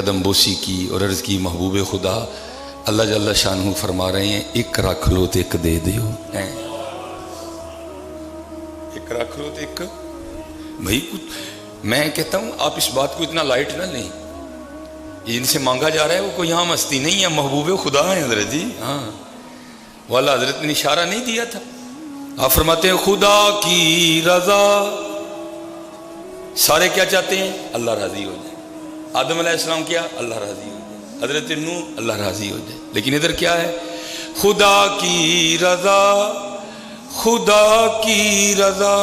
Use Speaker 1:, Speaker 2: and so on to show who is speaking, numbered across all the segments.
Speaker 1: قدم بوسی کی اور عرض کی محبوب خدا اللہ جل شانہ فرما رہے ہیں ایک رکھ لو تو ایک دے دیو، ایک رکھ لو تو ایک بھائی میں کہتا ہوں آپ اس بات کو اتنا لائٹ نہ لیں، جن سے مانگا جا رہا ہے وہ کوئی یہاں مستی نہیں ہے، محبوب خدا ہیں حضرت جی۔ ہاں والا حضرت نے اشارہ نہیں دیا تھا، آپ فرماتے ہیں خدا کی رضا، سارے کیا چاہتے ہیں؟ اللہ راضی ہو جائے۔ آدم علیہ السلام کیا؟ اللہ راضی ہو جائے۔ حضرت نوح اللہ راضی ہو جائے۔ لیکن ادھر کیا ہے؟ خدا کی رضا، خدا کی رضا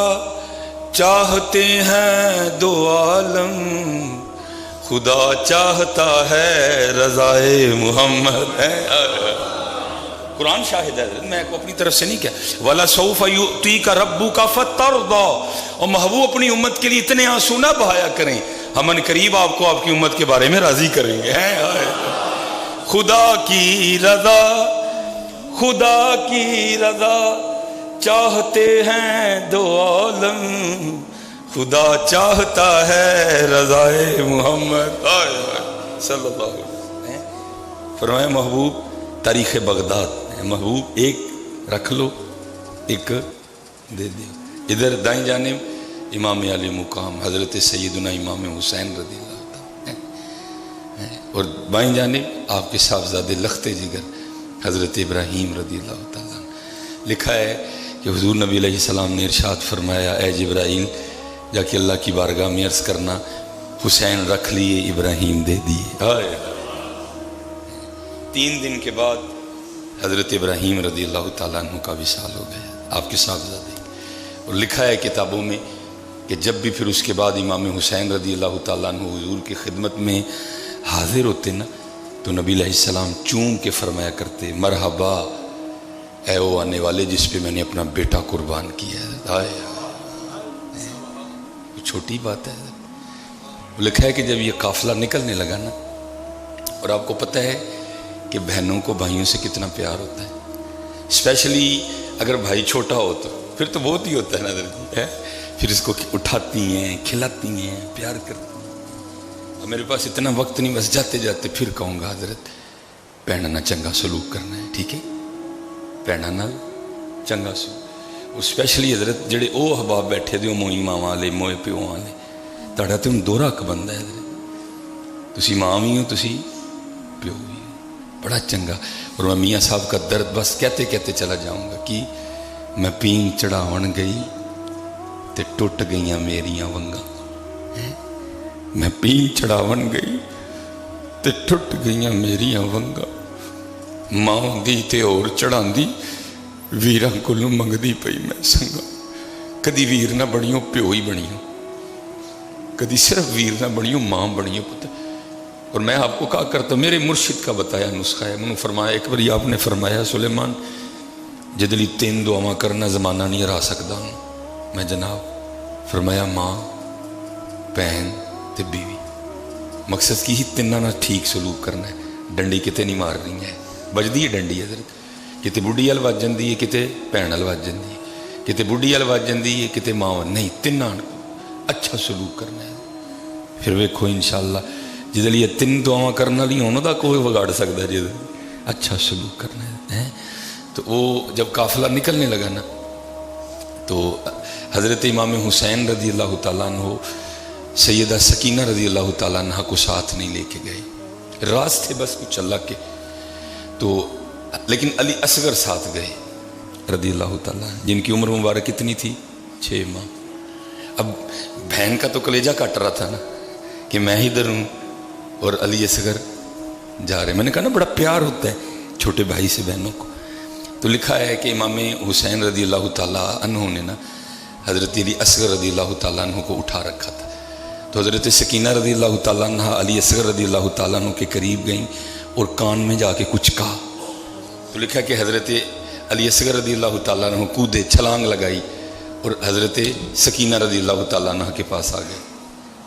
Speaker 1: چاہتے ہیں دو عالم، خدا چاہتا ہے رضائے محمد ہے۔ قرآن شاہد ہے، میں کو اپنی طرف سے نہیں کہا وَلَسَوْفَ يُؤْتِيكَ رَبُّكَ فَتَرْضَىٰ، اور محبوب اپنی امت کے لیے اتنے آنسو نہ بہایا کریں، ہم ان قریب آپ کو آپ کی امت کے بارے میں راضی کریں گے۔ خدا کی رضا، خدا کی رضا چاہتے ہیں دو عالم، خدا چاہتا ہے رضائے محمد صلی اللہ علیہ وسلم۔ فرمایا محبوب تاریخ بغداد، محبوب ایک رکھ لو ایک دے دو۔ ادھر دائیں جانب امام علی مقام حضرت سیدنا امام حسین رضی اللہ تعالیٰ، اور بائیں جانب آپ کے صاحبزادے لخت جگر حضرت ابراہیم رضی اللہ تعالیٰ۔ لکھا ہے کہ حضور نبی علیہ السلام نے ارشاد فرمایا اے جبرائیل جا کے اللہ کی بارگاہ میں عرض کرنا حسین رکھ لیے ابراہیم دے دیے۔ 3 دن کے بعد حضرت ابراہیم رضی اللہ تعالیٰ عنہ کا وصال ہو گیا، آپ کے صاحبزادے۔ اور لکھا ہے کتابوں میں کہ جب بھی پھر اس کے بعد امام حسین رضی اللہ تعالیٰ عنہ حضور کی خدمت میں حاضر ہوتے نا تو نبی علیہ السلام چوم کے فرمایا کرتے مرحبا اے وہ آنے والے جس پہ میں نے اپنا بیٹا قربان کیا ہے۔ چھوٹی بات ہے۔ لکھا ہے کہ جب یہ قافلہ نکلنے لگا نا، اور آپ کو پتہ ہے کہ بہنوں کو بھائیوں سے کتنا پیار ہوتا ہے، اسپیشلی اگر بھائی چھوٹا ہو تو پھر تو بہت ہی ہوتا ہے نا حضرت، پھر اس کو اٹھاتی ہیں، کھلاتی ہیں، پیار کرتی ہیں۔ میرے پاس اتنا وقت نہیں، بس جاتے جاتے پھر کہوں گا حضرت بھیناں چنگا سلوک کرنا ہے، ٹھیک ہے؟ بھیناں چنگا سلوک، اسپیشلی حضرت جڑے او احباب بیٹھے دے موئی ماں والے موئے پیو والے، تاڑا تے ان دورہ بندہ ہے حضرت، تسی ماں بھی ہو تسی پیو بھی ہو، بڑا چنگا۔ اور میں میاں صاحب کا درد بس کہتے کہتے چلا جاؤں گا کہ میں پین چڑھاون گئی تے ٹوٹ گئیاں میریاں ونگاں، میں پین چڑھاون گئی تے ٹوٹ گئیاں میریاں ونگاں، ماں دی تے اور چڑھان دی ویراں کولوں منگدی پئی میں سنگا، کدی ویر نہ بنیوں پیو ہی بنیوں، کدی صرف ویر نہ بنیوں ماں بنیوں پتہ۔ اور میں آپ کو کہا کرتا میرے مرشد کا بتایا نسخہ ہے، منو فرمایا ایک باری آپ نے فرمایا سلیمان جدلی 3 دعاواں کرنا زمانہ نہیں ہرا سکتا ہوں میں جناب، فرمایا ماں بہن تے بیوی، مقصد کی ہی تینوں نہ ٹھیک سلوک کرنا ہے، ڈنڈی کتے نہیں مار رہی ہے، بجدی ہے ڈنڈی حضرت، کتے بڑھی ال وج جاندی ہے، کتے بھن ال وج جاندی ہے، کتے بڑھی ال وج جاندی ہے، کتے ماں نہیں، تینوں اچھا سلوک کرنا ہے۔ پھر ویکھو انشاءاللہ جدے لیے 3 دعاواں کرنا لی انہوں دا کوئی بگاڑ سکتا ہے، جدے اچھا سلوک کرنا ہے۔ تو وہ جب قافلہ نکلنے لگا نا تو حضرت امام حسین رضی اللہ تعالیٰ عنہ سیدہ سکینہ رضی اللہ تعالیٰ عنہ کو ساتھ نہیں لے کے گئے، راز تھے بس کچھ اللہ کے، تو لیکن علی اصغر ساتھ گئے رضی اللہ تعالیٰ جن کی عمر مبارک کتنی تھی؟ 6 ماہ۔ اب بہن کا تو کلیجہ کٹ رہا تھا نا کہ میں ہی ادھر ہوں اور علی اصغر جا رہے، میں نے کہا نا بڑا پیار ہوتا ہے چھوٹے بھائی سے بہنوں کو۔ تو لکھا ہے کہ امام حسین رضی اللہ تعالیٰ عنہ نے نا حضرت علی اصغر رضی اللہ تعالیٰ عنہ کو اٹھا رکھا تھا، تو حضرت سکینہ رضی اللہ تعالیٰ عنہ علی اصغر رضی اللہ تعالیٰ عنہ کے قریب گئیں اور کان میں جا کے کچھ کہا، تو لکھا کہ حضرت علی اصغر رضی اللہ تعالیٰ عنہ کودے چھلانگ لگائی اور حضرت سکینہ رضی اللہ تعالیٰ عنہ کے پاس آ گئے۔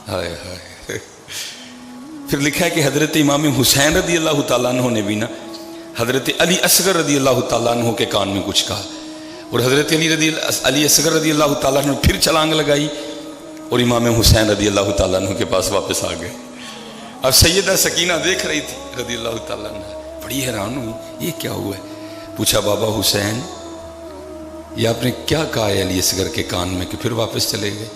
Speaker 1: ہائے ہائے۔ پھر لکھا ہے کہ حضرت امام حسین رضی اللہ تعالیٰ عنہ نے بھی نا حضرت علی اصغر رضی اللہ تعالیٰ عنہ کے کان میں کچھ کہا، اور حضرت علی اصغر رضی اللہ تعالیٰ عنہ پھر چھلانگ لگائی اور امام حسین رضی اللہ تعالیٰ عنہ کے پاس واپس آ گئے۔ اب سیدہ سکینہ دیکھ رہی تھی رضی اللہ تعالیٰ عنہ، بڑی حیران ہوئی یہ کیا ہوا ہے. پوچھا بابا حسین یہ آپ نے کیا کہا ہے علی اصغر کے کان میں کہ پھر واپس چلے گئے؟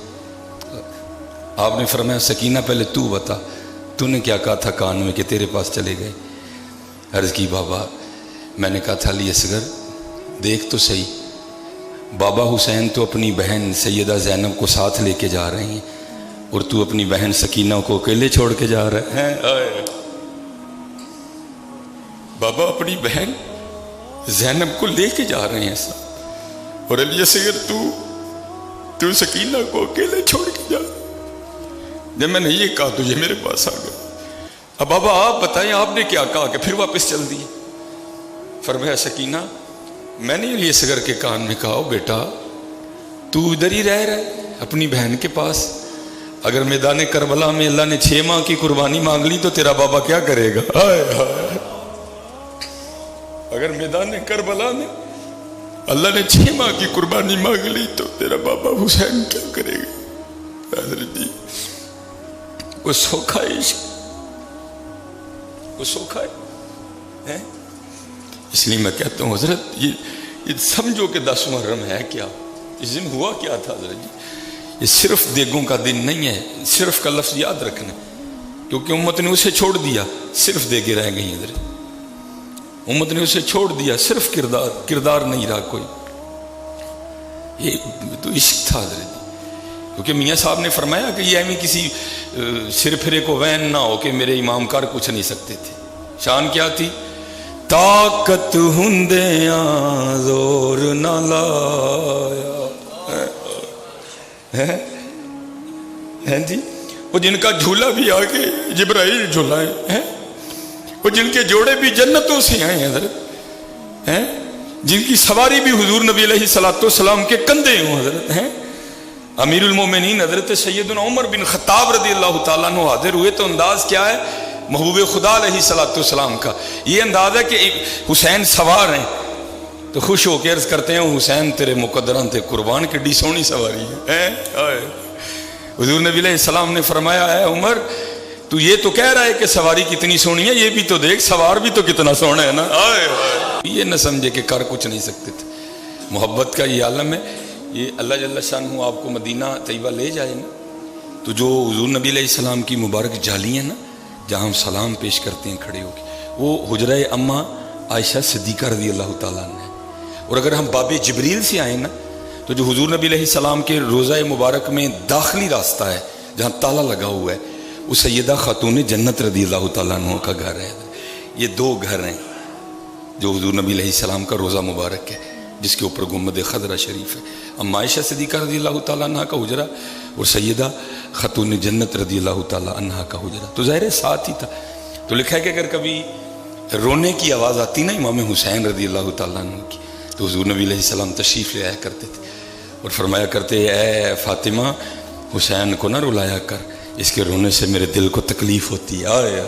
Speaker 1: آپ نے فرمایا سکینہ پہلے تو بتا تو نے کیا کہا تھا کان میں کہ تیرے پاس چلے گئے؟ عرض کی بابا میں نے کہا تھا علی اصغر دیکھ تو صحیح، بابا حسین تو اپنی بہن سیدہ زینب کو ساتھ لے کے جا رہے ہیں اور تو اپنی بہن سکینہ کو اکیلے چھوڑ کے جا رہا ہے. بابا اپنی بہن زینب کو لے کے جا رہے ہیں ساتھ اور علی اصغر تو سکینہ کو اکیلے چھوڑ کے جا رہا ہے. جب میں نے یہ کہا تو یہ میرے پاس آ گیا. اب بابا آپ بتائیں آپ نے کیا کہا کہ پھر واپس چل دیے؟ فرمایا سکینہ میں نے علی اصغر کے کان میں کہا بیٹا تو ادھر ہی رہ رہا ہے اپنی بہن کے پاس، اگر میدان کربلا میں اللہ نے 6 ماہ کی قربانی مانگ لی تو تیرا بابا کیا کرے گا؟ اگر میدان کربلا میں اللہ نے 6 ماہ کی قربانی مانگ لی تو تیرا بابا حسین کیا کرے گا؟ حضرت جی وہ سوکھا عشق، وہ سوکھا ہے. اس لیے میں کہتا ہوں حضرت یہ سمجھو کہ 10 محرم ہے کیا، اس دن ہوا کیا تھا حضرت جی. یہ صرف دیگوں کا دن نہیں ہے، صرف کا لفظ یاد رکھنا کیونکہ امت نے اسے چھوڑ دیا، صرف دیگیں رہ گئی حضرت. امت نے اسے چھوڑ دیا، صرف کردار نہیں رہا کوئی. یہ تو عشق تھا حضرت جی. کیونکہ میاں صاحب نے فرمایا کہ یہ ایویں کسی سر پھرے کو وین نہ ہو کہ میرے امام کار کچھ نہیں سکتے تھے. شان کیا تھی؟ طاقت ہندیاں زور نہ لایا ہے جی. وہ جن کا جھولا بھی آگے جبرائیل جھولائے ہیں، وہ جن کے جوڑے بھی جنتوں سے آئے ہیں حضرت ہیں، جن کی سواری بھی حضور نبی علیہ السلام کے کندھے ہوں حضرت ہیں. امیر المومنین حضرت سیدنا عمر بن خطاب رضی اللہ تعالیٰ عنہ حاضر ہوئے تو انداز کیا ہے محبوب خدا علیہ السلام کا؟ یہ انداز ہے کہ حسین سوار ہیں تو خوش ہو کے عرض کرتے ہیں حسین تیرے مقدران تے قربان کیڈی سونی سواری ہے. حضور نبی علیہ السلام نے فرمایا ہے عمر تو یہ تو کہہ رہا ہے کہ سواری کتنی سونی ہے، یہ بھی تو دیکھ سوار بھی تو کتنا سونا ہے نا. یہ نہ سمجھے کہ کر کچھ نہیں سکتے تھے. محبت کا یہ عالم ہے. یہ اللہ جل شانہ آپ کو مدینہ طیبہ لے جائے نا تو جو حضور نبی علیہ السلام کی مبارک جالی ہیں نا جہاں ہم سلام پیش کرتے ہیں کھڑے ہو کے، وہ حجرہ اماں عائشہ صدیقہ رضی اللہ تعالیٰ عنہ ہے. اور اگر ہم باب جبریل سے آئیں نا تو جو حضور نبی علیہ السلام کے روضہ مبارک میں داخلی راستہ ہے جہاں تالا لگا ہوا ہے وہ سیدہ خاتون جنت رضی اللہ تعالیٰ عنہ کا گھر ہے. یہ 2 گھر ہیں جو حضور نبی علیہ السلام کا روضہ مبارک ہے جس کے اوپر گنبد خضرہ شریف ہے. اما عائشہ صدیقہ رضی اللہ تعالیٰ عنہ کا حجرہ اور سیدہ خاتون جنت رضی اللہ تعالیٰ عنہ کا حجرہ تو ظاہر ساتھ ہی تھا. تو لکھا ہے کہ اگر کبھی رونے کی آواز آتی نا امام حسین رضی اللہ تعالیٰ عنہ کی تو حضور نبی علیہ السلام تشریف لے آیا کرتے تھے اور فرمایا کرتے اے فاطمہ حسین کو نہ رلایا کر، اس کے رونے سے میرے دل کو تکلیف ہوتی ہے.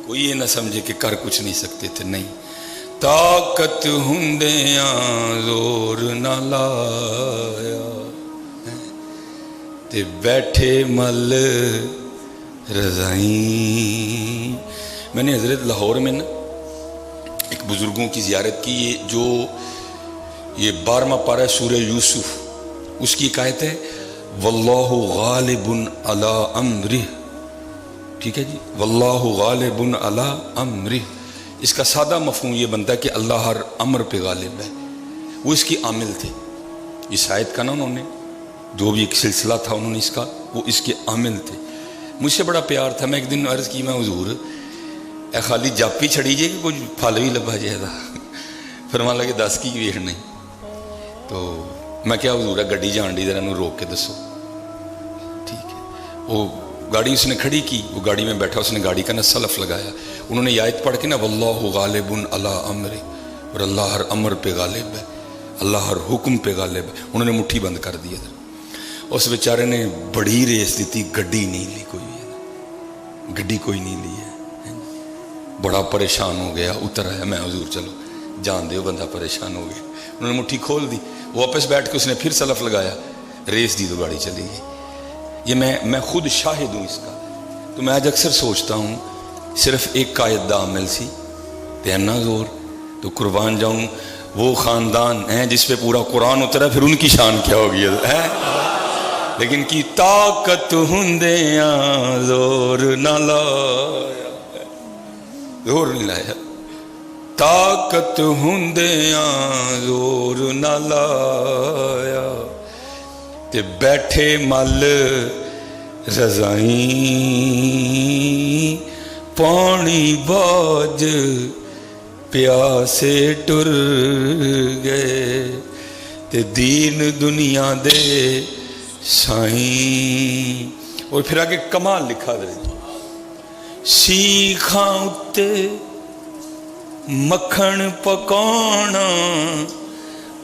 Speaker 1: کوئی یہ نہ سمجھے کہ کر کچھ نہیں سکتے تھے، نہیں. طاقت ہندیاں زور نہ لایا تے بیٹھے مل رضائیں. میں نے حضرت لاہور میں نا ایک بزرگوں کی زیارت کی. یہ 12واں پارہ سورہ یوسف اس کی ایک آیت ہے واللہ غالب علی امرہ. ٹھیک ہے جی، واللہ غالب علی امرہ. اس کا سادہ مفہوم یہ بنتا ہے کہ اللہ ہر امر پہ غالب ہے. وہ اس کی عامل تھے. اس آیت کا نا انہوں نے جو بھی ایک سلسلہ تھا انہوں نے اس کا وہ اس کے عامل تھے. مجھ سے بڑا پیار تھا. میں ایک دن عرض کی میں حضور اے خالی جاپی چھڑی جائے کہ کچھ پھل بھی لبا جائے گا. فرمان لگے 10 کی ویٹ نہیں. تو میں کیا حضور ہے گڈی جان ڈی ذرا انہوں روک کے دسو. ٹھیک ہے. وہ گاڑی اس نے کھڑی کی، وہ گاڑی میں بیٹھا، اس نے گاڑی کا نا سلف لگایا. انہوں نے یہ آیت پڑھ کے نا واللہ غالب علی امرہ، اور اللہ ہر امر پہ غالب ہے، اللہ ہر حکم پہ غالب ہے. انہوں نے مٹھی بند کر دیا. اس بیچارے نے بڑی ریس دیتی، گڈی نہیں لی کوئی، گڈی کوئی نہیں لی ہے. بڑا پریشان ہو گیا، اتر آیا. میں حضور چلو جان دے بندہ پریشان ہو گیا. انہوں نے مٹھی کھول دی، واپس بیٹھ کے اس نے پھر سلف لگایا، ریس دی تو گاڑی چلی گئی. یہ میں خود شاہد ہوں اس کا. تو میں آج اکثر سوچتا ہوں صرف ایک آیت دا عمل سی تے اینا زور، تو قربان جاؤں وہ خاندان ہیں جس پہ پورا قرآن اترا، پھر ان کی شان کیا ہوگی ہے؟ لیکن کی طاقت ہندیاں زور نہ لایا، زور نہیں لایا، طاقت ہندیاں زور نہ لایا، تے بیٹھے مل رضائیں پانی باج پیاسے ٹر گئے، تے دین دنیا دے سائیں۔ اور پھر آگے کمال لکھا دے، سیکھاں اتے مکھن پکانا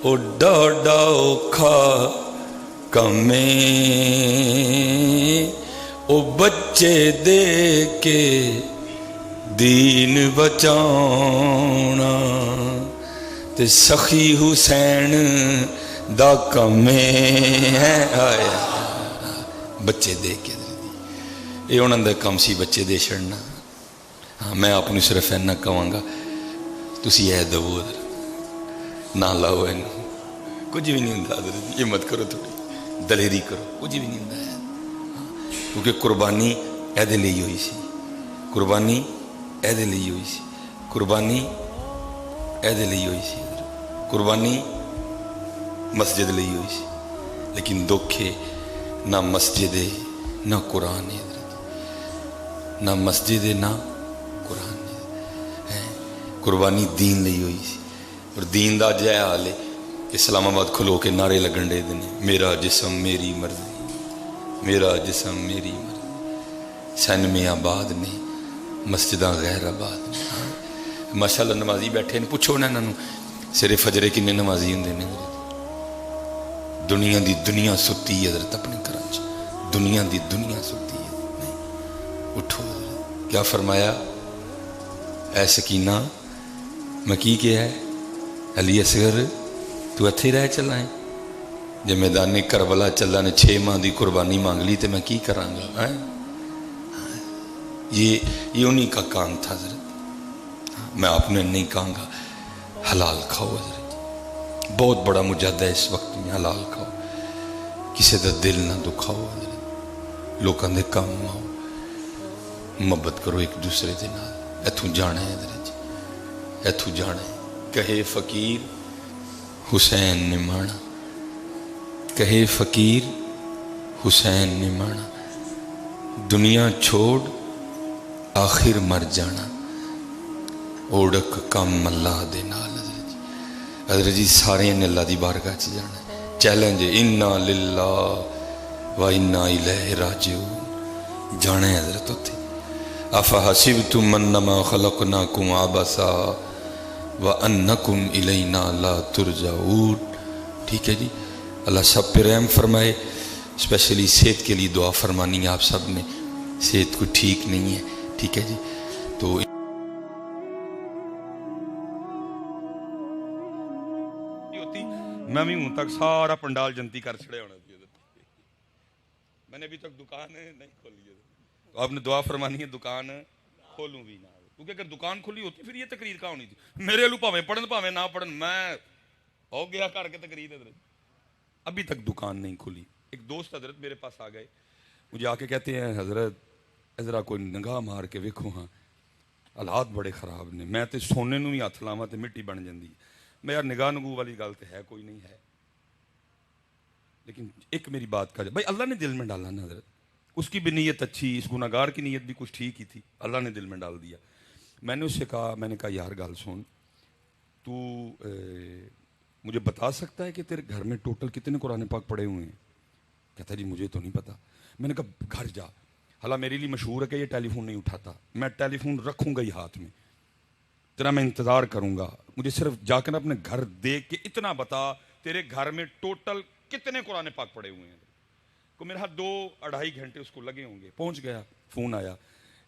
Speaker 1: او ڈاڈا اوکھا کمیں، او بچے دے کے دین بچانا، تے سخی حسین دا کمیں آیا، بچے دے کے یہ انہوں نے کم سی بچے دے چھڑنا۔ ہاں میں آپ نے صرف اینا کہوں گا تسی اے دو نہ لاؤ اینو، کچھ بھی نہیں ہوں حضرت، یہ مت کرو، تھوڑی دلیری کرو، کچھ بھی نہیں ہوں، کیونکہ قربانی اے دے لئی ہوئی سی، قربانی اے دے لئی ہوئی سی، قربانی اے دے لئی ہوئی سی، قربانی مسجد لئی ہوئی سی، لیکن دکھے نہ مسجد ہے نہ قرآن ہے، نہ مسجد ہے نہ قرآن ہے، قربانی دین لئی ہوئی سی، اور دین دا جے حال ہے کہ اسلام آباد کھلو کے نعرے لگن دے دینے، میرا جسم میری مرضی، میرا جسم میری مرضی، سن میں آباد نے مسجداں غیر آباد نے۔ ماشاءاللہ نمازی بیٹھے ہیں، پوچھو نا انہوں سرے فجرے کنے نمازی ہوں دینے، دنیا دی دنیا ستی ہے حضرت اپنے کراچ، دنیا دی دنیا ستی ہے، نہیں اٹھو حضرت۔ کیا فرمایا؟ اے سکینہ میں کی کیا ہے؟ علی اصغر تو اتھے رہ چلائیں، جب میدان کربلا چلا نے 6 ماہ دی قربانی مانگ لی تو میں کی کراں گا؟ یہ انہی کا کام تھا حضرت، میں آپ نے نہیں کہاں گا حلال کھاؤ حضرت، بہت بڑا مجاہدہ ہے اس وقت میں، حلال کھاؤ، کسی دا دل نہ دکھاؤ حضرت، لوکاں دے کام آؤ، محبت کرو ایک دوسرے دے نال، ایتھوں جانا ہے حضرت، ایتھوں جانا ہے۔ کہے فقیر حسین نے مانا، کہے فقیر حسین نے مانا، دنیا چھوڑ آخر مر جانا، اوڑک کم اللہ دے نال حضرت۔ حضرت جی سارے نے اللہ دی بارگاہ چ جانا ہے، چیلنج انا للہ و انا الیہ راجعون، جانا ہے حضرت اتھے۔ افحسبتم انما خلقناکم عبثا وانکم الینا لا ترجعون۔ ٹھیک ہے جی، اللہ سب پہ رحم فرمائے، اسپیشلی صحت کے لیے دعا فرمانی ہے، آپ سب نے صحت کو ٹھیک نہیں ہے، ٹھیک ہے جی، تو میں بھی ہوں تک سارا پنڈال جنتی کر چھڑے ہونا تھی، میں نے ابھی تک دکان نہیں کھولی ہے، تو آپ نے دعا فرمانی ہے دکان کھولوں بھی نہ، کیونکہ اگر دکان کھلی ہوتی پھر یہ تقریر کہاں ہونی تھی، میرے لو پاویں پڑھن پاویں نہ پڑھن، میں ہو گیا کر کے تقریر حضرت، ابھی تک دکان نہیں کھلی۔ ایک دوست حضرت میرے پاس آ گئے، مجھے آ کے کہتے ہیں حضرت ذرا کوئی نگاہ مار کے ویکھو ہاں حالات بڑے خراب نے، میں تے سونے نو بھی ہاتھ لاواں تے مٹی بن جاندی، میں یار نگاہ نگو والی گل تے ہے کوئی نہیں ہے، لیکن ایک میری بات کا بھائی اللہ نے دل میں ڈالا نا حضرت، اس کی بھی نیت اچھی، اس گناہگار کی نیت بھی کچھ ٹھیک ہی تھی، اللہ نے دل میں ڈال دیا۔ میں نے اس سے کہا، میں نے کہا یار گل سن، تو مجھے بتا سکتا ہے کہ تیرے گھر میں ٹوٹل کتنے قرآن پاک پڑے ہوئے ہیں؟ کہتا جی مجھے تو نہیں پتا۔ میں نے کہا گھر جا، حالانکہ میرے لیے مشہور ہے کہ یہ ٹیلی فون نہیں اٹھاتا، میں ٹیلی فون رکھوں گا ہی ہاتھ میں، تیرا میں انتظار کروں گا، مجھے صرف جا کر اپنے گھر دیکھ کے اتنا بتا تیرے گھر میں ٹوٹل کتنے قرآن پاک پڑے ہوئے ہیں۔ کو میرے ہاتھ 2-2.5 گھنٹے اس کو لگے ہوں گے، پہنچ گیا، فون آیا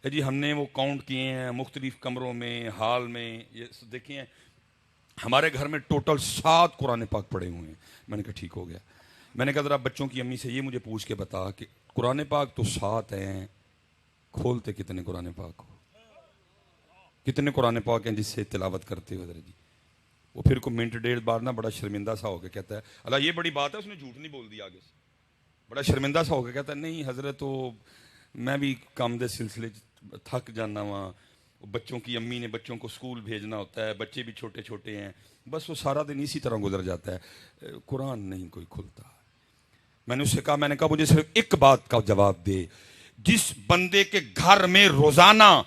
Speaker 1: جی ہم نے وہ کاؤنٹ کیے ہیں مختلف کمروں میں، ہال میں، یہ دیکھیں ہیں ہمارے گھر میں ٹوٹل 7 قرآن پاک پڑے ہوئے ہیں۔ میں نے کہا ٹھیک ہو گیا۔ میں نے کہا ذرا بچوں کی امی سے یہ مجھے پوچھ کے بتا کہ قرآن پاک تو 7 ہیں، کھولتے کتنے قرآن پاک ہو، کتنے قرآن پاک ہیں جس سے تلاوت کرتے ہو حضرت جی؟ وہ پھر کو منٹ ڈیڑھ بار نا بڑا شرمندہ سا ہو کے کہتا ہے اللہ یہ بڑی بات ہے، اس نے جھوٹ نہیں بول دیا آگے سے، بڑا شرمندہ سا ہو کے کہتا ہے نہیں حضرت تو میں بھی کام دے سلسلے تھک جانا وہاں، بچوں کی امی نے بچوں کو سکول بھیجنا ہوتا ہے، بچے بھی چھوٹے چھوٹے ہیں، بس وہ سارا دن اسی طرح گزر جاتا ہے، قرآن نہیں کوئی کھلتا۔ میں نے اس سے کہا، میں نے کہا مجھے صرف ایک بات کا جواب دے، جس بندے کے گھر میں روزانہ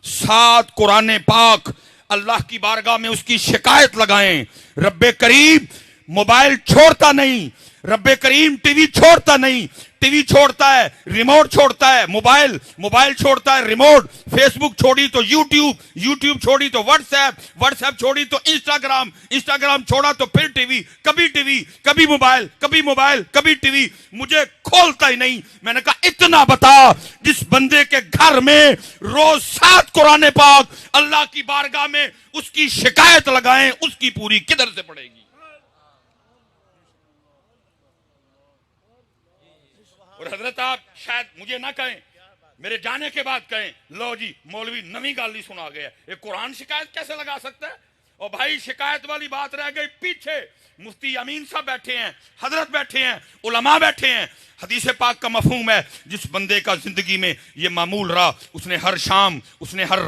Speaker 1: 7 قرآن پاک اللہ کی بارگاہ میں اس کی شکایت لگائیں، رب کریم موبائل چھوڑتا نہیں، رب کریم ٹی وی چھوڑتا نہیں، ٹی وی چھوڑتا ہے ریموٹ چھوڑتا ہے، موبائل چھوڑتا ہے ریموٹ، فیس بک چھوڑی تو یوٹیوب چھوڑی تو واٹس ایپ چھوڑی تو انسٹاگرام چھوڑا تو پھر ٹی وی، کبھی موبائل کبھی ٹی وی، مجھے کھولتا ہی نہیں۔ میں نے کہا اتنا بتا، جس بندے کے گھر میں روز 7 قرآن پاک اللہ کی بارگاہ میں اس کی شکایت لگائیں، اس کی پوری کدھر سے پڑے گی؟ اور حضرت آپ شاید مجھے نہ کہیں، میرے جانے کے بعد کہیں لو جی مولوی نویں گال نہیں سنا گیا، ایک قرآن شکایت کیسے لگا سکتا ہے؟ اور بھائی شکایت والی بات رہ گئی پیچھے، مفتی امین صاحب بیٹھے ہیں، حضرت بیٹھے ہیں، علماء بیٹھے ہیں۔ حدیث پاک کا مفہوم ہے جس بندے کا زندگی میں یہ معمول رہا، اس نے ہر شام، اس نے ہر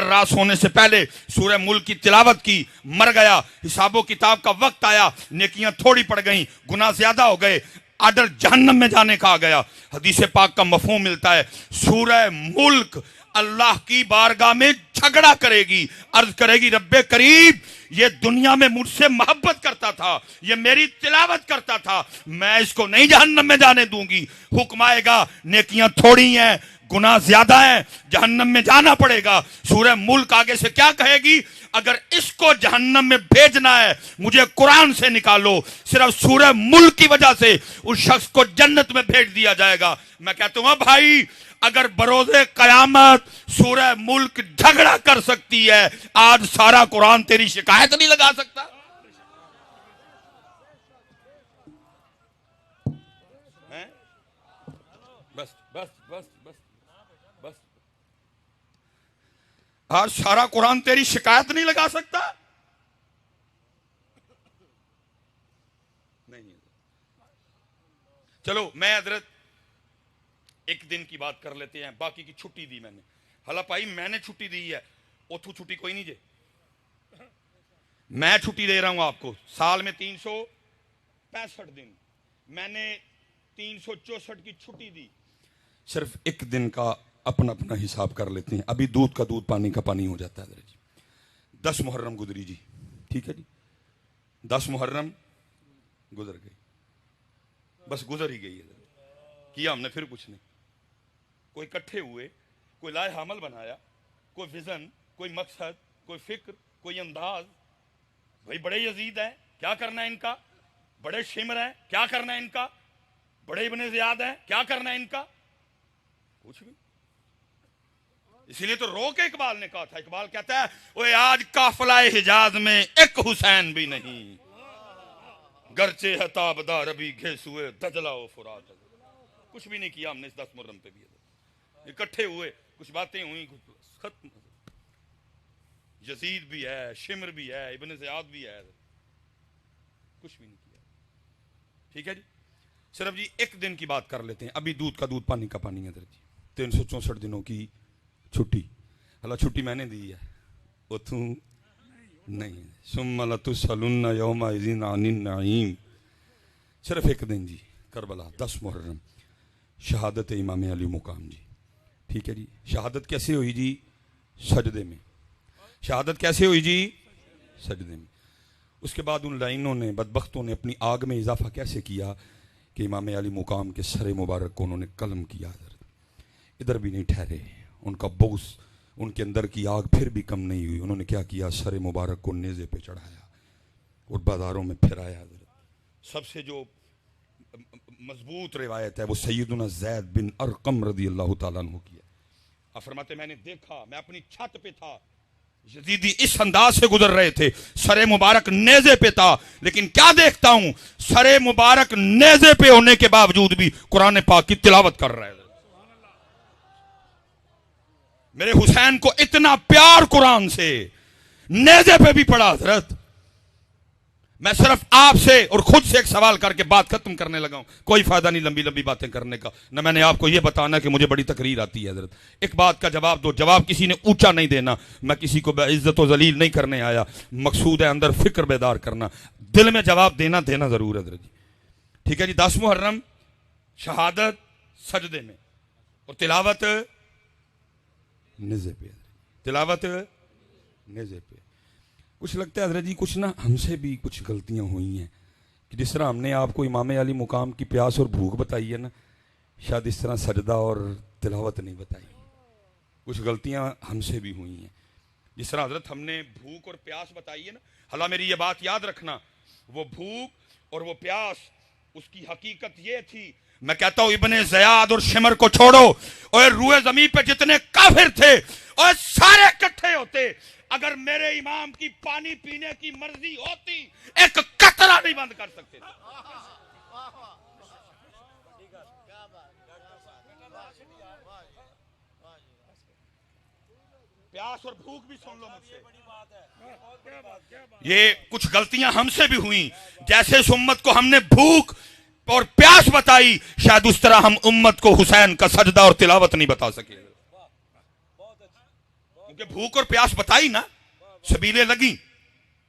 Speaker 1: رات سونے سے پہلے سورہ ملک کی تلاوت کی، مر گیا، حساب و کتاب کا وقت آیا، نیکیاں تھوڑی پڑ گئیں، گناہ زیادہ ہو گئے، آرڈر جہنم میں جانے کا آ گیا۔ حدیث پاک کا مفہوم ملتا ہے سورہ ملک اللہ کی بارگاہ میں جھگڑا کرے گی، عرض کرے گی رب کریم یہ دنیا میں مجھ سے محبت کرتا تھا، یہ میری تلاوت کرتا تھا، میں اس کو نہیں جہنم میں جانے دوں گی۔ حکم آئے گا نیکیاں تھوڑی ہیں، گناہ زیادہ ہیں، جہنم میں جانا پڑے گا۔ سورہ ملک آگے سے کیا کہے گی؟ اگر اس کو جہنم میں بھیجنا ہے مجھے قرآن سے نکالو، صرف سورہ ملک کی وجہ سے اس شخص کو جنت میں بھیج دیا جائے گا۔ میں کہتا ہوں بھائی اگر بروز قیامت سورہ ملک جھگڑا کر سکتی ہے، آج سارا قرآن تیری شکایت نہیں لگا سکتا؟ بس آج سارا قرآن تیری شکایت نہیں لگا سکتا؟ نہیں۔ چلو میں حضرت ایک دن کی بات کر لیتے ہیں، باقی کی چھٹی دی میں نے، حالا پائی میں نے چھٹی دی ہے، اتھو چھٹی کوئی نہیں جے، میں چھٹی دے رہا ہوں آپ کو، سال میں 365 دن، میں نے 364 کی چھٹی دی، صرف ایک دن کا اپنا حساب کر لیتے ہیں۔ ابھی دودھ کا دودھ پانی کا پانی ہو جاتا ہے حضرت جی۔ 10 محرم گزری جی، ٹھیک ہے جی، 10 محرم گزر گئی، بس گزر ہی گئی ہے، کیا ہم نے پھر کچھ نہیں، کوئی کٹھے ہوئے، کوئی لائحہ عمل بنایا، کوئی ویژن، کوئی مقصد، کوئی فکر، کوئی انداز۔ بھائی بڑے یزید ہیں، کیا کرنا ہے ان کا؟ بڑے شمر ہیں، کیا کرنا ہے ان کا؟ بڑے ابن زیاد ہیں، کیا کرنا ہے ان کا؟ کچھ بھی۔ اسی لیے تو رو کے اقبال نے کہا تھا، اقبال کہتا ہے اوے آج قافلہ حجاز میں ایک حسین بھی نہیں، گرچہ ہے تابدار ابھی گھیسوئے دجلہ و فرات۔ کچھ بھی نہیں کیا ہم نے اس 10 محرم پہ بھی، اکٹھے ہوئے، کچھ باتیں ہوئیں، ختم۔ یزید بھی ہے، شمر بھی ہے، ابن زیاد بھی ہے، کچھ بھی نہیں کیا، ٹھیک ہے جی۔ صرف جی ایک دن کی بات کر لیتے ہیں، ابھی دودھ کا دودھ پانی کا پانی ہے جی، 364 دنوں کی چھٹی، اللہ چھٹی میں نے دی ہے، اتھوں نہیں، ثم لتسألن یومئذ عن النعیم، صرف ایک دن جی، کربلا 10 محرم، شہادت امام علی مقام جی، ٹھیک ہے جی۔ شہادت کیسے ہوئی جی؟ سجدے میں۔ شہادت کیسے ہوئی جی؟ سجدے میں۔ اس کے بعد ان لائنوں نے، بدبختوں نے اپنی آگ میں اضافہ کیسے کیا کہ امام علی مقام کے سر مبارک کو انہوں نے قلم کیا، ادھر بھی نہیں ٹھہرے، ان کا بغض، ان کے اندر کی آگ پھر بھی کم نہیں ہوئی، انہوں نے کیا کیا؟ سر مبارک کو نیزے پہ چڑھایا اور بازاروں میں پھرایا۔ سب سے جو مضبوط روایت ہے وہ سیدنا زید بن ارقم رضی اللہ تعالیٰ عنہ کی ہے۔ آپ فرماتے میں نے دیکھا، میں اپنی چھت پہ تھا، یزیدی اس انداز سے گزر رہے تھے، سر مبارک نیزے پہ تھا، لیکن کیا دیکھتا ہوں؟ سر مبارک نیزے پہ ہونے کے باوجود بھی قرآن پاک کی تلاوت کر رہے ہیں۔ میرے حسین کو اتنا پیار قرآن سے نیزے پہ بھی پڑا حضرت. میں صرف آپ سے اور خود سے ایک سوال کر کے بات ختم کرنے لگا ہوں. کوئی فائدہ نہیں لمبی لمبی باتیں کرنے کا، نہ میں نے آپ کو یہ بتانا کہ مجھے بڑی تقریر آتی ہے. حضرت ایک بات کا جواب دو. جواب کسی نے اونچا نہیں دینا، میں کسی کو بے عزت و ذلیل نہیں کرنے آیا. مقصود ہے اندر فکر بیدار کرنا، دل میں جواب دینا ضرور حضرت جی. ٹھیک ہے جی. 10 محرم شہادت سجدے میں اور تلاوت نیزے پہ. تلاوت نیزے پہ. کچھ لگتا ہے حضرت جی کچھ نہ ہم سے بھی کچھ غلطیاں ہوئی ہیں کہ جس طرح ہم نے آپ کو امام علی مقام کی پیاس اور بھوک بتائی ہے نا، شاید اس طرح سجدہ اور تلاوت نہیں بتائی. کچھ غلطیاں ہم سے بھی ہوئی ہیں. جس طرح حضرت ہم نے بھوک اور پیاس بتائی ہے نا، حالانکہ میری یہ بات یاد رکھنا، وہ بھوک اور وہ پیاس اس کی حقیقت یہ تھی. میں کہتا ہوں ابن زیاد اور شمر کو چھوڑو اور روئے زمین پہ جتنے کافر تھے اور سارے اکٹھے ہوتے، اگر میرے امام کی پانی پینے کی مرضی ہوتی ایک قطرہ نہیں بند کر سکتے تھے. پیاس اور بھوک بھی سن لو مجھ سے. یہ کچھ غلطیاں ہم سے بھی ہوئیں. جیسے اس امت کو ہم نے بھوک اور پیاس بتائی، شاید اس طرح ہم امت کو حسین کا سجدہ اور تلاوت نہیں بتا سکے. کیونکہ بھوک اور پیاس بتائی نا، سبیلیں لگی،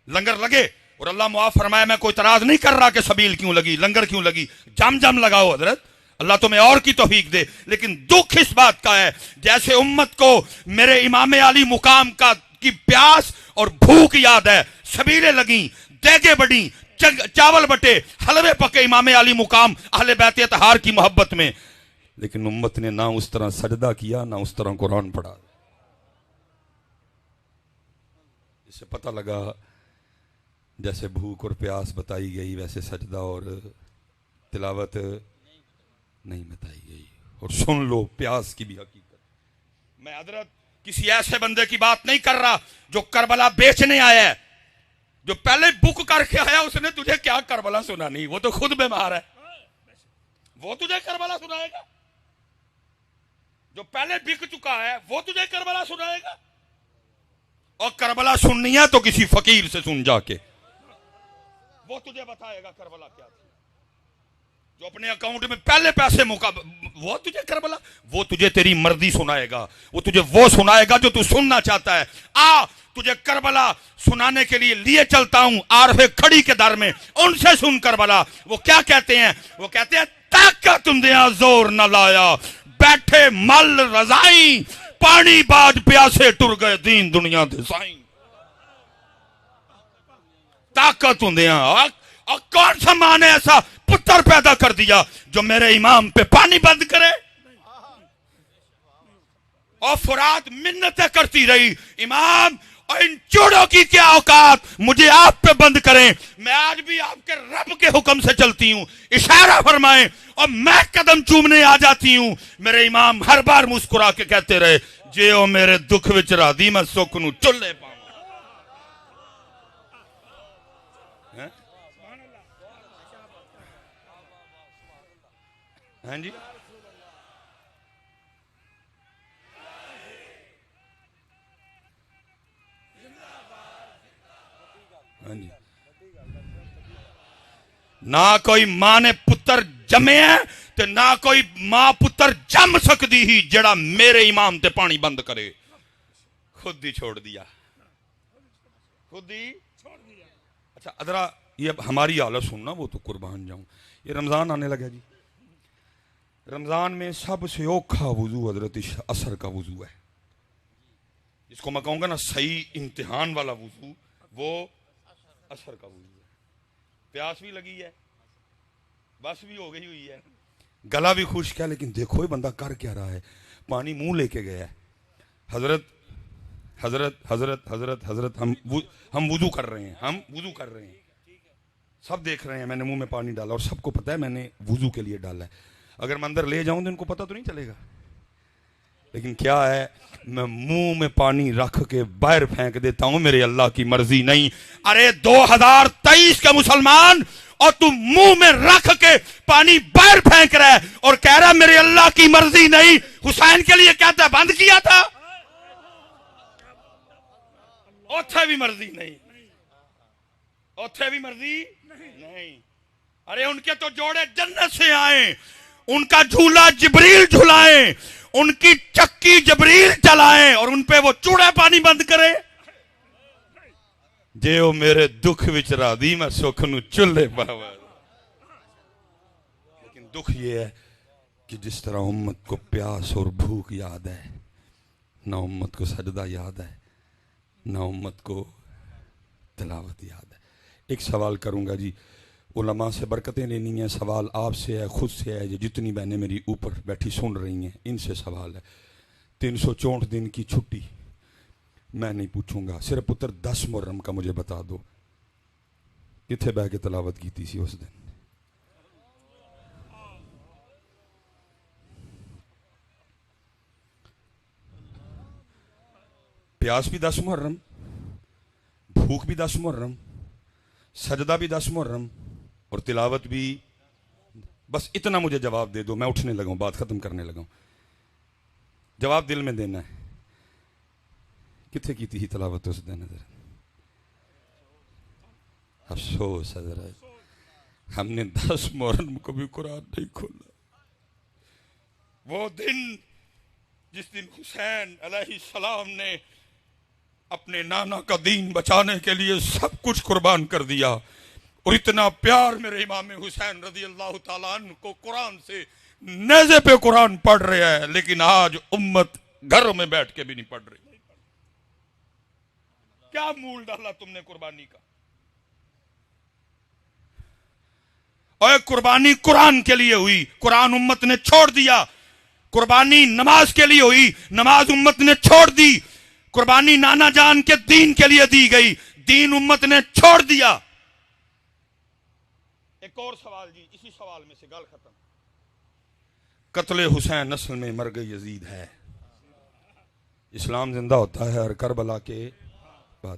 Speaker 1: لنگر لگے. اور اللہ معاف فرمائے، میں کوئی اعتراض نہیں کر رہا کہ سبیل کیوں لگی، لنگر کیوں لگی، جم لگاؤ حضرت، اللہ تمہیں اور کی توفیق دے. لیکن دکھ اس بات کا ہے جیسے امت کو میرے امام علی مقام کی پیاس اور بھوک یاد ہے، سبیلیں لگیں، دیگیں بڑھیں، چاول بٹے، حلوے پکے امام علی مقام اہل بیت اطہار کی محبت میں، لیکن امت نے نہ اس طرح سجدہ کیا نہ اس طرح قرآن پڑھا. اس سے پتہ لگا جیسے بھوک اور پیاس بتائی گئی ویسے سجدہ اور تلاوت نہیں بتائی گئی. اور سن لو پیاس کی بھی حقیقت. میں حضرت کسی ایسے بندے کی بات نہیں کر رہا جو کربلا بیچنے آیا ہے، جو پہلے بک کر کے آیا. اس نے تجھے کیا کربلا سنانی، وہ تو خود بیمار ہے، وہ تجھے کربلا سنائے گا. جو پہلے بک چکا ہے وہ تجھے کربلا سنائے گا. اور کربلا سننی ہے تو کسی فقیر سے سن جا کے، وہ تجھے بتائے گا کربلا کیا تھی. جو اپنے اکاؤنٹ میں پہلے پیسے وہ تجھے کربلا، وہ تجھے تیری مرضی سنائے گا، وہ تجھے وہ سنائے گا جو تو سننا چاہتا ہے. تجھے کربلا سنانے کے لیے چلتا ہوں عارف کھڑی کے در میں، ان سے سن کربلا. وہ کیا کہتے ہیں؟ وہ کہتے ہیں طاقت دیا زور نہ لایا، بیٹھے مل رضائی، پانی باج پیاسے ٹر گئے دین دنیا دے سائیں. طاقت دیا. اور کون سا ماں نے ایسا پتر پیدا کر دیا جو میرے امام پہ پانی بند کرے؟ اور فرات منتیں کرتی رہی، امام اور ان چوڑوں کی کیا اوقات مجھے آپ پہ بند کریں. میں آج بھی آپ کے رب کے حکم سے چلتی ہوں، اشارہ فرمائیں اور میں قدم چومنے آ جاتی ہوں. میرے امام ہر بار مسکرا کے کہتے رہے، جے او میرے دکھ وچ راضی میں سکھ نو چلے پاؤں. ہاں جی نہ کوئی ماں نے پتر جمے ہیں تے نہ کوئی ماں پتر جم سکتی ہی جڑا میرے امام تے پانی بند کرے. خود ہی چھوڑ دیا، خود ہی چھوڑ دیا. اچھا ادرا یہ ہماری حالت سننا، وہ تو قربان جاؤں. یہ رمضان آنے لگا جی. رمضان میں سب سے اوکھا وضو حضرت عصر کا وضو ہے، جس کو میں کہوں گا نا صحیح امتحان والا وضو، وہ عصر کا وضو ہے. پیاس بھی لگی ہے، بس بھی ہو گئی ہوئی ہے، گلا بھی خشک ہے، لیکن دیکھو یہ بندہ کر کیا رہا ہے، پانی منہ لے کے گیا ہے. حضرت حضرت حضرت حضرت حضرت ہم وضو کر رہے ہیں، ہم وضو کر رہے ہیں، سب دیکھ رہے ہیں. میں نے منہ میں پانی ڈالا اور سب کو پتا ہے میں نے وضو کے لیے ڈالا ہے. اگر میں اندر لے جاؤں تو ان کو پتہ تو نہیں چلے گا، لیکن کیا ہے میں منہ میں پانی رکھ کے باہر پھینک دیتا ہوں، میرے اللہ کی مرضی نہیں. ارے 2023 کے مسلمان، اور تم منہ میں رکھ کے پانی باہر پھینک رہا ہے اور کہہ رہا ہے میرے اللہ کی مرضی نہیں. حسین کے لیے کہتا ہے بند کیا تھا. اوتھے بھی مرضی نہیں، اوتھے بھی مرضی نہیں۔ ارے ان کے تو جوڑے جنت سے آئیں، ان کا جھولا جبریل جھلائیں، ان کی چکی جبریل چلائیں، اور ان پہ وہ چوڑے پانی بند کرے۔ جے او میرے دکھ وچ راضی میں سکھ نو چلے پاواں۔ لیکن دکھ یہ ہے کہ جس طرح امت کو پیاس اور بھوک یاد ہے، نہ امت کو سجدہ یاد ہے، نہ امت کو تلاوت یاد ہے۔ ایک سوال کروں گا جی، علماء سے برکتیں لینی ہیں، سوال آپ سے ہے، خود سے ہے، یہ جتنی بہنیں میری اوپر بیٹھی سن رہی ہیں ان سے سوال ہے۔ 364 دن کی چھٹی میں نہیں پوچھوں گا، صرف پتر 10 محرم کا مجھے بتا دو کتنے بہ کے تلاوت کی سی اس دن؟ پیاس بھی 10 محرم، بھوک بھی 10 محرم، سجدہ بھی 10 محرم، اور تلاوت بھی۔ بس اتنا مجھے جواب دے دو، میں اٹھنے لگا ہوں، بات ختم کرنے لگا ہوں۔ جواب دل میں دینا ہے، کتنے کی تھی تلاوت اس دن؟ افسوس حضرت، ہم نے 10 محرم کو بھی قرآن نہیں کھولا۔ وہ دن جس دن حسین علیہ السلام نے اپنے نانا کا دین بچانے کے لیے سب کچھ قربان کر دیا، اور اتنا پیار میرے امام حسین رضی اللہ تعالیٰ عنہ کو قرآن سے، نیزے پہ قرآن پڑھ رہا ہے، لیکن آج امت گھروں میں بیٹھ کے بھی نہیں پڑھ رہی۔ کیا مول ڈالا تم نے قربانی کا؟ اور قربانی قرآن کے لیے ہوئی، قرآن امت نے چھوڑ دیا۔ قربانی نماز کے لیے ہوئی، نماز امت نے چھوڑ دی۔ قربانی نانا جان کے دین کے لیے دی گئی، دین امت نے چھوڑ دیا۔ ایک اور سوال جی، اسی سوال میں سے گل ختم۔ قتل حسین اصل میں مرگ یزید ہے، اسلام زندہ ہوتا ہے ہر کربلا کے بعد۔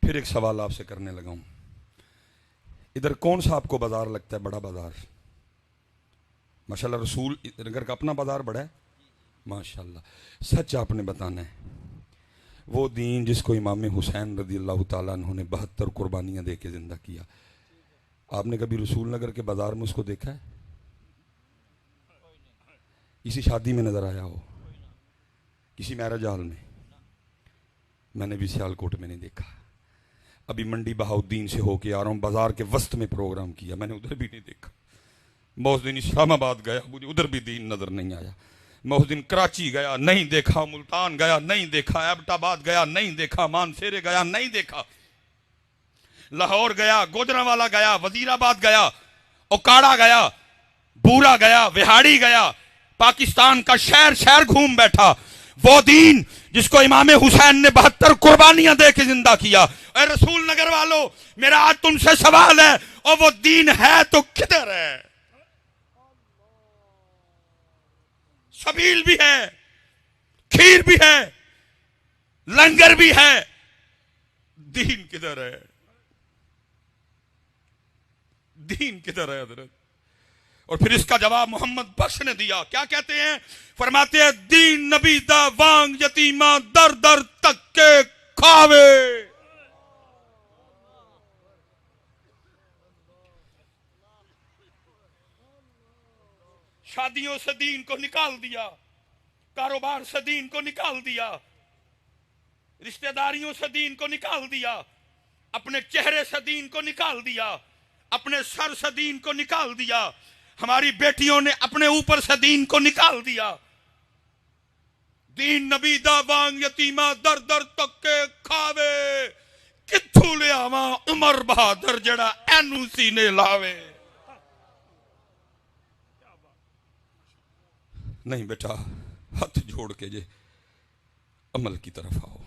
Speaker 1: پھر ایک سوال آپ سے کرنے لگا ہوں، ادھر کون سا آپ کو بازار لگتا ہے بڑا بازار؟ ماشاءاللہ رسول نگر کا اپنا بازار بڑا ہے، ماشاءاللہ۔ سچ آپ نے بتانا ہے، وہ دین جس کو امام حسین رضی اللہ تعالیٰ عنہ نے 72 قربانیاں دے کے زندہ کیا، آپ نے کبھی رسول نگر کے بازار میں اس کو دیکھا ہے؟ کسی شادی میں نظر آیا ہو؟ کسی میرج ہال میں نے بھی سیالکوٹ میں نہیں دیکھا۔ ابھی منڈی بہاؤدین سے ہو کے آ رہا ہوں، بازار کے وسط میں پروگرام کیا، میں نے ادھر بھی نہیں دیکھا۔ میں اس دن اسلام آباد گیا، مجھے ادھر بھی دین نظر نہیں آیا۔ میں اس دن کراچی گیا، نہیں دیکھا۔ ملتان گیا، نہیں دیکھا۔ ایبٹ آباد گیا، نہیں دیکھا۔ مانسیرے گیا، نہیں دیکھا۔ لاہور گیا، گوجرانوالا گیا، وزیر آباد گیا، اوکاڑا گیا، بورا گیا، وہاڑی گیا، پاکستان کا شہر شہر گھوم بیٹھا۔ وہ دین جس کو امام حسین نے 72 قربانیاں دے کے زندہ کیا۔ اے رسول نگر والو، میرا آج تم سے سوال ہے، اور وہ دین ہے تو کدھر ہے؟ سبیل بھی ہے، کھیر بھی ہے، لنگر بھی ہے، دین کدھر ہے؟ دین کدھر ہے حضرت؟ اور پھر اس کا جواب محمد بخش نے دیا، کیا کہتے ہیں؟ فرماتے ہیں دین نبی دا وانگ یتیمہ در در تک کے کھاوے۔ شادیوں سے دین کو نکال دیا، کاروبار سے دین کو نکال دیا، رشتہ داریوں سے دین کو نکال دیا، اپنے چہرے سے دین کو نکال دیا، اپنے سر سے دین کو نکال دیا، ہماری بیٹیوں نے اپنے اوپر سے دین کو نکال دیا۔ دین نبی دا وانگ یتیمہ در در تک کے کھاوے، کتھوں لے آواں عمر بہادر جڑا اینو سینے لاوے۔ نہیں بیٹا، ہاتھ جوڑ کے جے عمل کی طرف آؤ۔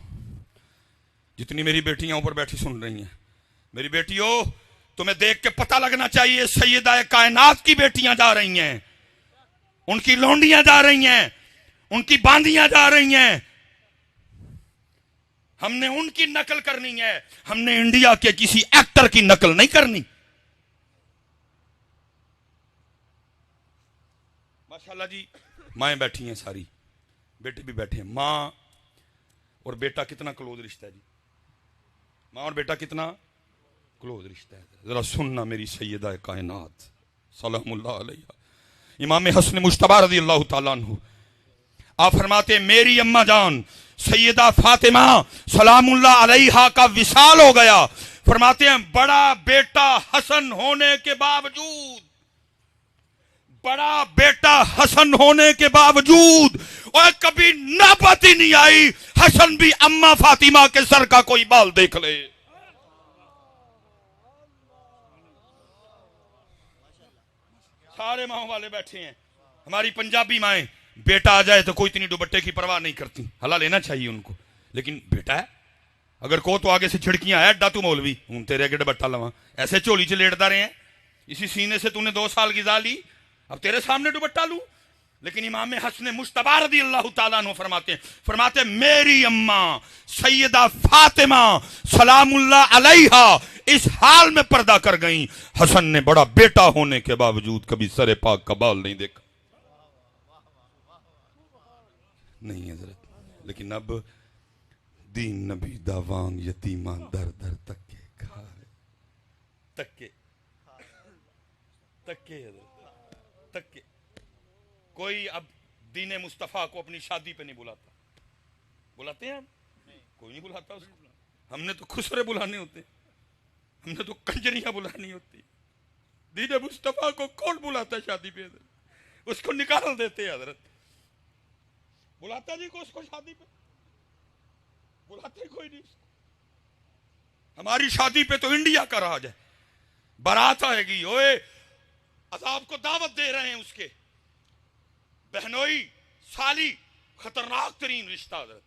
Speaker 1: جتنی میری بیٹیاں اوپر بیٹھی سن رہی ہیں، میری بیٹیوں، تمہیں دیکھ کے پتہ لگنا چاہیے سیدہ کائنات کی بیٹیاں جا رہی ہیں، ان کی لونڈیاں جا رہی ہیں، ان کی باندیاں جا رہی ہیں۔ ہم نے ان کی نقل کرنی ہے، ہم نے انڈیا کے کسی ایکٹر کی نقل نہیں کرنی۔ ماشاءاللہ جی، مائیں بیٹھی ہیں ساری، بیٹے بھی بیٹھے ہیں۔ ماں اور بیٹا کتنا کلوز رشتہ ہے جی؟
Speaker 2: ماں اور بیٹا کتنا کلوز رشتہ ہے. ذرا سننا میری سیدہ کائنات سلام اللہ علیہ امام حسن مجتبی رضی اللہ تعالیٰ عنہ، آپ فرماتے ہیں میری اماں جان سیدہ فاطمہ سلام اللہ علیہا کا وصال ہو گیا. فرماتے ہیں بڑا بیٹا حسن ہونے کے باوجود، بڑا بیٹا حسن ہونے کے باوجود اور کبھی نوبت ہی نہیں آئی حسن بھی اماں فاطمہ کے سر کا کوئی بال دیکھ لے. سارے ماں والے بیٹھے ہیں. ہماری پنجابی مائیں بیٹا آ جائے تو کوئی اتنی دوپٹے کی پرواہ نہیں کرتی، حلال لینا چاہیے ان کو، لیکن بیٹا ہے اگر کو تو آگے سے چھڑکیاں آیا ڈا تو مولوی ہوں تیرے اگے دوپٹہ لواں، ایسے چولی چ لیٹتا رہے ہیں، اسی سینے سے تو نے 2 سال غذا لی، اب تیرے سامنے دوپٹہ لوں. لیکن امام حسن مجتبی رضی اللہ تعالیٰ عنہ فرماتے ہیں میری اماں سیدہ فاطمہ سلام اللہ علیہا اس حال میں پردہ کر گئیں، حسن نے بڑا بیٹا ہونے کے باوجود کبھی سر پاک کا بال نہیں دیکھا. نہیں حضرت، لیکن اب دین نبی داوان یتیمان در در تکے کھائے، تکے حضرت تکے. کوئی اب دین مصطفیٰ کو اپنی شادی پہ نہیں بلاتا. بلاتے ہیں ہم؟ کوئی نہیں بلاتا اس کو. ہم نے تو خسرے بلانے ہوتے، ہم نے تو کنجریاں بلانی ہوتی. دین مصطفیٰ کو کون بلاتا ہے شادی پہ حضرت؟ اس کو نکال دیتے حضرت. بلاتا جی کو اس کو شادی پہ؟ بلاتے کوئی نہیں. ہماری شادی پہ تو انڈیا کا راج ہے، بارات آئے گی، اوئے عذاب کو دعوت دے رہے ہیں اس کے. بہنوئی سالی خطرناک ترین رشتہ حضرت.